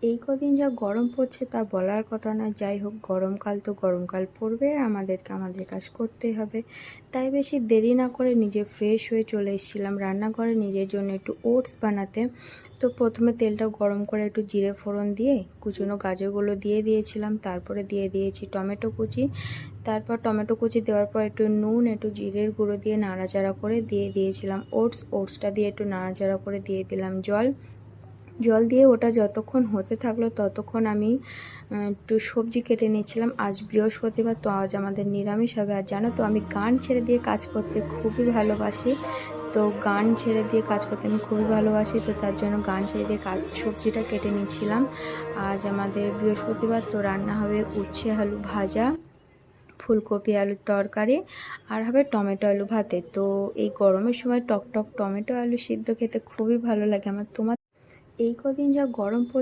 এই কদিন যা গরম পড়ছে তা বলার কথা না। যাই হোক, গরমকাল তো গরমকাল পড়বে, আর আমাদেরকে আমাদের কাজ করতেই হবে। তাই বেশি দেরি না করে নিজে ফ্রেশ হয়ে চলে এসেছিলাম রান্নাঘরে নিজের জন্য একটু ওটস বানাতে। তো প্রথমে তেলটা গরম করে একটু জিরে ফোড়ন দিয়ে কুচনো গাজরগুলো দিয়ে দিয়েছিলাম, তারপরে দিয়ে দিয়েছি টমেটো কুচি। তারপর টমেটো কুচি দেওয়ার পর একটু নুন, একটু জিরের গুঁড়ো দিয়ে নাড়াচাড়া করে দিয়ে দিয়েছিলাম ওটসটা দিয়ে একটু নাড়াচাড়া করে দিয়ে দিলাম জল দিয়ে ওটা যতক্ষণ হতে থাকলো ততক্ষণ আমি একটু সবজি কেটে নিচ্ছিলাম। আজ বৃহস্পতিবার, তো আজ আমাদের নিরামিষ হবে। আর জানো তো, আমি গান ছেড়ে দিয়ে কাজ করতে খুবই ভালোবাসি। তো গান ছেড়ে দিয়ে কাজ করতে আমি খুবই ভালোবাসি, তো তার জন্য গান ছেড়ে দিয়ে সবজিটা কেটে নিচ্ছিলাম। আজ আমাদের বৃহস্পতিবার, তো রান্না হবে উচ্ছে আলু ভাজা, ফুলকপি আলুর তরকারি, আর হবে টমেটো আলু ভাতে। তো এই গরমের সময় টক টক টমেটো আলু সিদ্ধ খেতে খুবই ভালো লাগে আমার। এই কদিন যা গরম